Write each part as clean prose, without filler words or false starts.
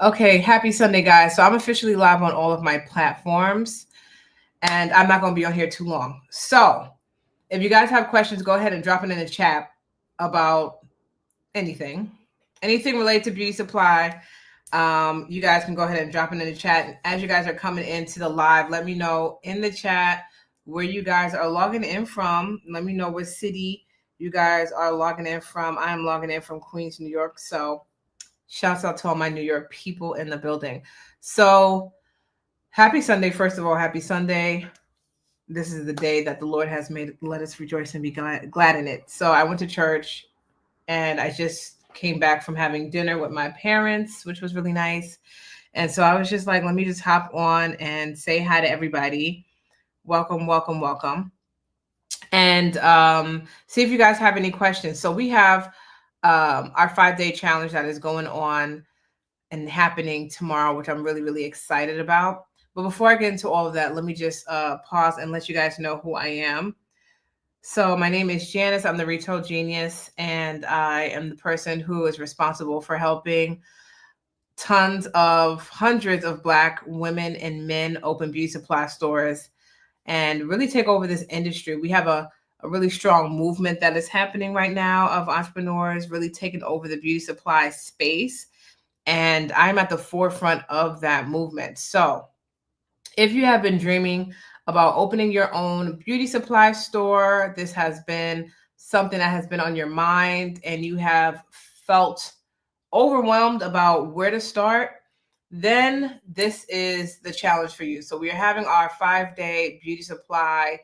Okay, happy Sunday, guys. So I'm officially live on all of my platforms, and I'm not going to be on here too long. So if you guys have questions, go ahead and drop it in the chat about anything, anything related to beauty supply. You guys can go ahead and drop it in the chat. And as you guys are coming into the live, let me know in the chat where you guys are logging in from. Let me know what city you guys are logging in from. I am logging in from Queens, New York. So shouts out to all my New York people in the building. So happy Sunday. First of all, happy Sunday. This is the day that the Lord has made. Let us rejoice and be glad in it. So I went to church and I just came back from having dinner with my parents, which was really nice. And so I was just like, let me just hop on and say hi to everybody. Welcome, welcome, welcome. And see if you guys have any questions. So we have our 5-day challenge that is going on and happening tomorrow, which I'm really, really excited about. But before I get into all of that, let me just pause and let you guys know who I am. So my name is Janice. I'm the Retail Genius, and I am the person who is responsible for helping hundreds of Black women and men open beauty supply stores and really take over this industry. We have a really strong movement that is happening right now of entrepreneurs really taking over the beauty supply space. And I'm at the forefront of that movement. So if you have been dreaming about opening your own beauty supply store, this has been something that has been on your mind and you have felt overwhelmed about where to start, then this is the challenge for you. So we are having our 5-day beauty supply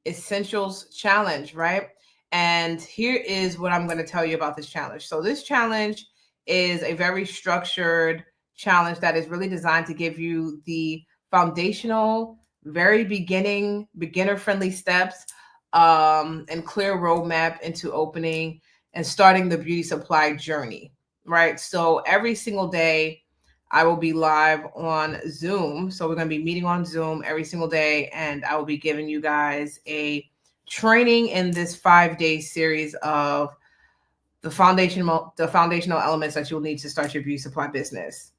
essentials challenge, right? And here is what I'm going to tell you about this challenge. So this challenge is a very structured challenge that is really designed to give you the foundational, very beginner-friendly steps and clear roadmap into opening and starting the beauty supply journey, right? So every single day, I will be live on Zoom. So we're going to be meeting on Zoom every single day, and I will be giving you guys a training in this 5-day series of the foundational elements that you'll need to start your beauty supply business.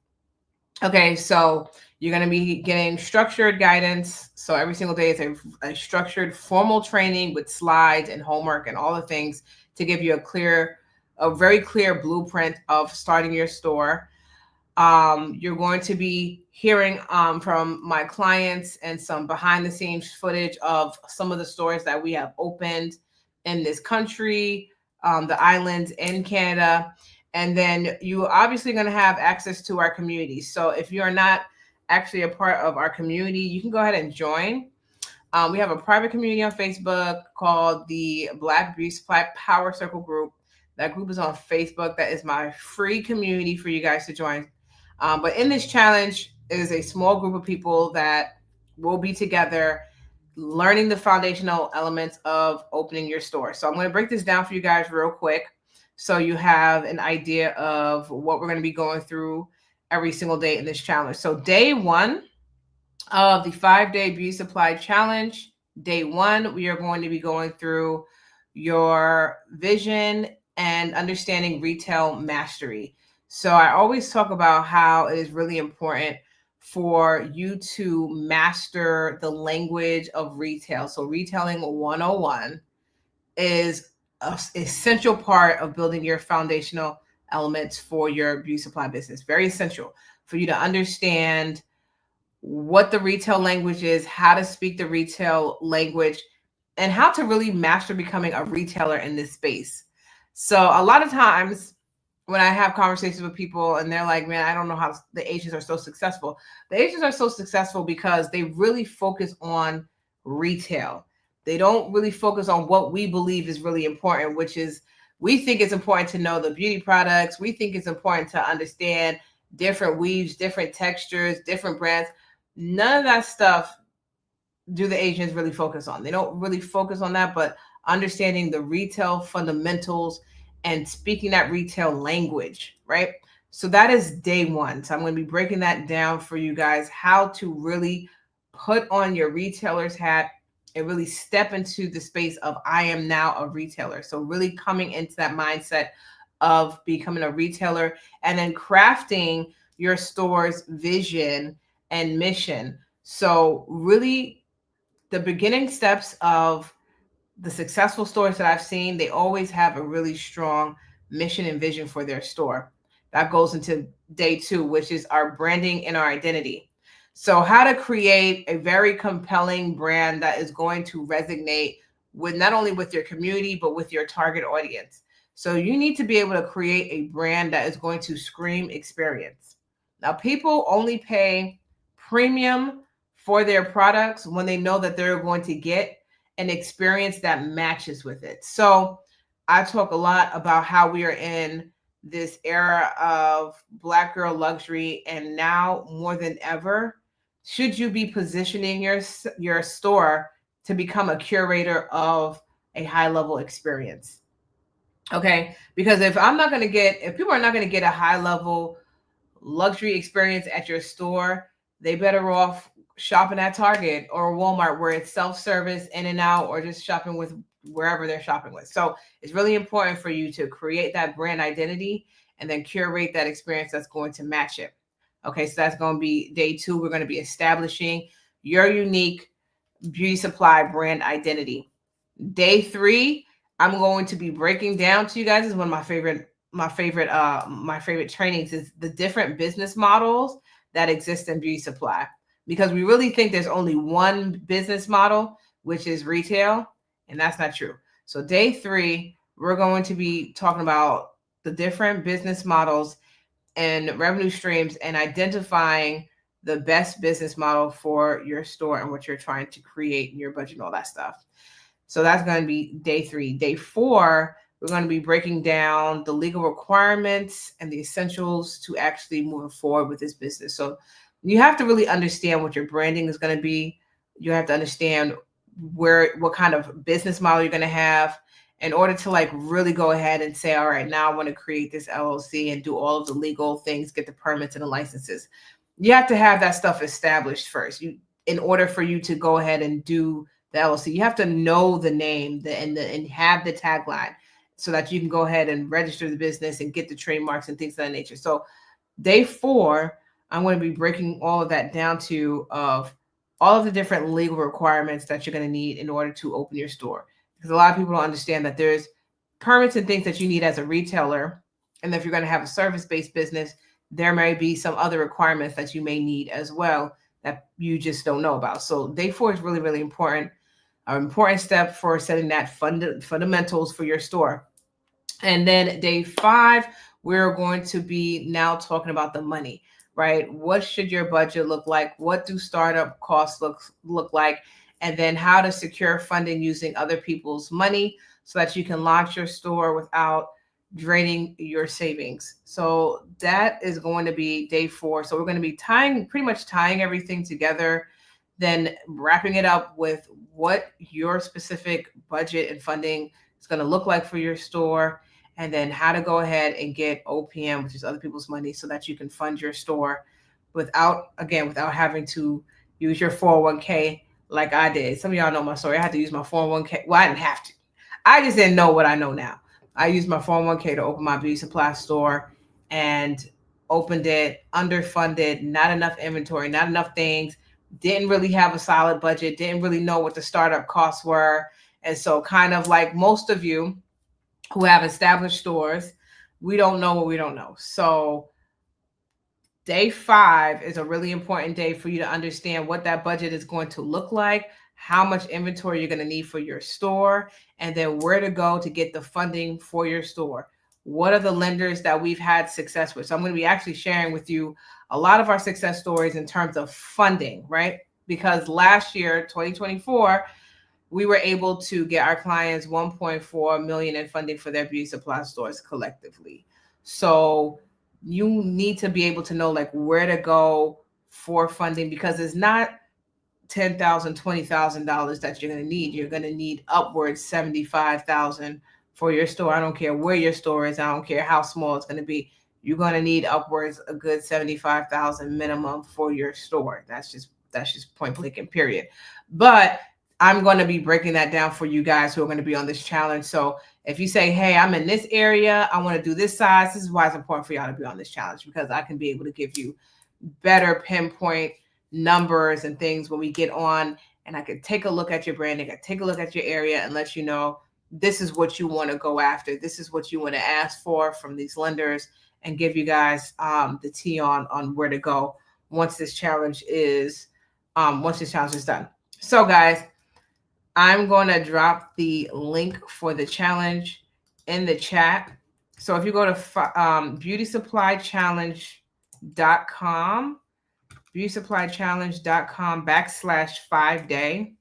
Okay, so you're going to be getting structured guidance. So every single day is a structured formal training with slides and homework and all the things to give you a very clear blueprint of starting your store. You're going to be hearing from my clients and some behind the scenes footage of some of the stores that we have opened in this country, the islands in Canada. And then you obviously going to have access to our community. So if you're not actually a part of our community, you can go ahead and join. We have a private community on Facebook called the Black Beauty Supply Power Circle Group. That group is on Facebook. That is my free community for you guys to join. But in this challenge is a small group of people that will be together learning the foundational elements of opening your store. So I'm going to break this down for you guys real quick so you have an idea of what we're going to be going through every single day in this challenge. So day 1 of the 5-day beauty supply challenge, day 1, we are going to be going through your vision and understanding retail mastery. So I always talk about how it is really important for you to master the language of retail. So retailing 101 is an essential part of building your foundational elements for your beauty supply business. Very essential for you to understand what the retail language is, how to speak the retail language, and how to really master becoming a retailer in this space. So a lot of times when I have conversations with people and they're like, man, I don't know how the Asians are so successful. The Asians are so successful because they really focus on retail. They don't really focus on what we believe is really important, which is we think it's important to know the beauty products. We think it's important to understand different weaves, different textures, different brands. None of that stuff do the Asians really focus on. They don't really focus on that, but understanding the retail fundamentals and speaking that retail language, right? So that is day 1. So I'm going to be breaking that down for you guys, how to really put on your retailer's hat and really step into the space of I am now a retailer. So really coming into that mindset of becoming a retailer and then crafting your store's vision and mission. So really the beginning steps of the successful stores that I've seen, they always have a really strong mission and vision for their store. That goes into day 2, which is our branding and our identity. So how to create a very compelling brand that is going to resonate with not only with your community, but with your target audience. So you need to be able to create a brand that is going to scream experience. Now, people only pay premium for their products when they know that they're going to get an experience that matches with it. So I talk a lot about how we are in this era of Black girl luxury, and now more than ever, should you be positioning your store to become a curator of a high level experience? Okay, because if people are not going to get a high level luxury experience at your store, they better off shopping at Target or Walmart, where it's self-service in and out, or just shopping with wherever they're shopping with. So it's really important for you to create that brand identity and then curate that experience that's going to match it. Okay, so that's going to be day 2. We're going to be establishing your unique beauty supply brand identity. Day 3, I'm going to be breaking down to you guys. This is one of my favorite trainings, is the different business models that exist in beauty supply, because we really think there's only one business model, which is retail, and that's not true. So day 3, we're going to be talking about the different business models and revenue streams and identifying the best business model for your store and what you're trying to create in your budget and all that stuff. So that's going to be day 3. Day 4, we're going to be breaking down the legal requirements and the essentials to actually moving forward with this business. So you have to really understand what your branding is going to be. You have to understand what kind of business model you're going to have in order to like really go ahead and say, all right, now I want to create this LLC and do all of the legal things, get the permits and the licenses. You have to have that stuff established first. In order for you to go ahead and do the LLC, you have to know the name and have the tagline so that you can go ahead and register the business and get the trademarks and things of that nature. So day 4, I'm going to be breaking all of that down to of all of the different legal requirements that you're going to need in order to open your store. Because a lot of people don't understand that there's permits and things that you need as a retailer. And if you're going to have a service-based business, there may be some other requirements that you may need as well that you just don't know about. So day 4 is really, really important. An important step for setting that fundamentals for your store. And then day 5, we're going to be now talking about the money, right? What should your budget look like? What do startup costs look like? And then how to secure funding using other people's money so that you can launch your store without draining your savings. So that is going to be day 4. So we're going to be pretty much tying everything together, then wrapping it up with what your specific budget and funding is going to look like for your store, and then how to go ahead and get OPM, which is other people's money, so that you can fund your store without having to use your 401k like I did. Some of y'all know my story. I had to use my 401k. Well, I didn't have to. I just didn't know what I know now. I used my 401k to open my beauty supply store and opened it underfunded, not enough inventory, not enough things, didn't really have a solid budget, didn't really know what the startup costs were. And so kind of like most of you who have established stores, we don't know what we don't know. So day 5 is a really important day for you to understand what that budget is going to look like, how much inventory you're going to need for your store, and then where to go to get the funding for your store. What are the lenders that we've had success with? So I'm going to be actually sharing with you a lot of our success stories in terms of funding, right? Because last year, 2024, we were able to get our clients $1.4 million in funding for their beauty supply stores collectively. So you need to be able to know like where to go for funding, because it's not $10,000, $20,000 that you're going to need. You're going to need upwards $75,000 for your store. I don't care where your store is. I don't care how small it's going to be. You're going to need upwards a good $75,000 minimum for your store. That's just point blank and period. But I'm going to be breaking that down for you guys who are going to be on this challenge. So If you say, hey, I'm in this area, I want to do this size, this is why it's important for y'all to be on this challenge, because I can be able to give you better pinpoint numbers and things when we get on, and I could take a look at your branding, I could take a look at your area and let you know this is what you want to go after. This is what you want to ask for from these lenders, and give you guys the tea on where to go once this challenge is done. So guys, I'm going to drop the link for the challenge in the chat. So if you go to beautysupplychallenge.com, beautysupplychallenge.com/5day,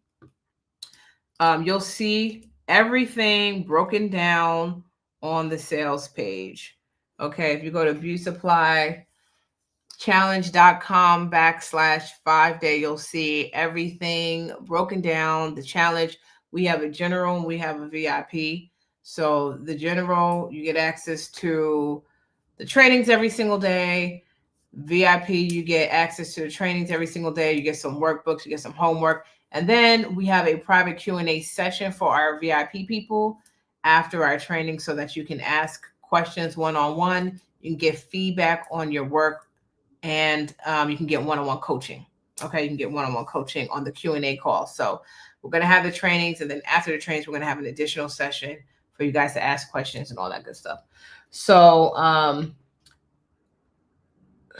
you'll see everything broken down on the sales page. Okay, if you go to beautysupplychallenge.com/5day, you'll see everything broken down, the challenge. We have a general and we have a VIP. So the general, you get access to the trainings every single day. VIP, you get access to the trainings every single day. You get some workbooks, you get some homework. And then we have a private Q&A session for our VIP people after our training so that you can ask questions one-on-one. You can get feedback on your work, and you can get one-on-one coaching. Okay, you can get one-on-one coaching on the Q&A call. So we're going to have the trainings, and then after the trainings, we're going to have an additional session for you guys to ask questions and all that good stuff. So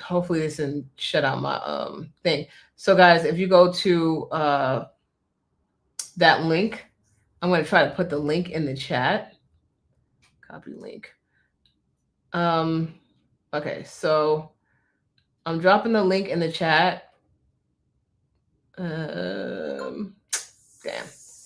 hopefully this didn't shut out my thing. So guys, if you go to that link, I'm going to try to put the link in the chat. Copy link. Okay, so I'm dropping the link in the chat. Damn,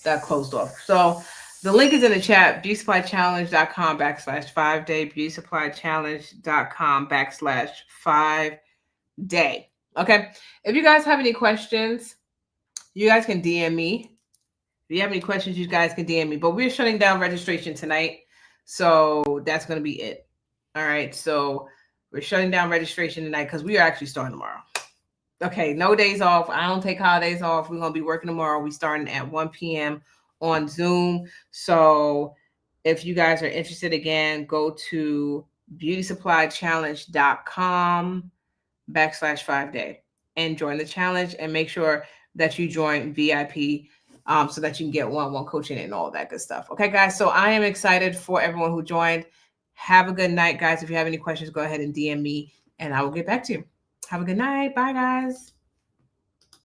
that closed off. So the link is in the chat, beautysupplychallenge.com/5day, beautysupplychallenge.com/5day. Okay. If you guys have any questions, you guys can DM me. If you have any questions, you guys can DM me. But we're shutting down registration tonight. So that's going to be it. All right. So we're shutting down registration tonight because we are actually starting tomorrow. Okay. No days off. I don't take holidays off. We're going to be working tomorrow. We're starting at 1 p.m. on Zoom. So if you guys are interested, again, go to beautysupplychallenge.com/5day and join the challenge, and make sure that you join VIP so that you can get one-on-one coaching and all that good stuff. Okay, guys. So I am excited for everyone who joined. Have a good night, guys. If you have any questions, go ahead and DM me and I will get back to you. Have a good night. Bye, guys.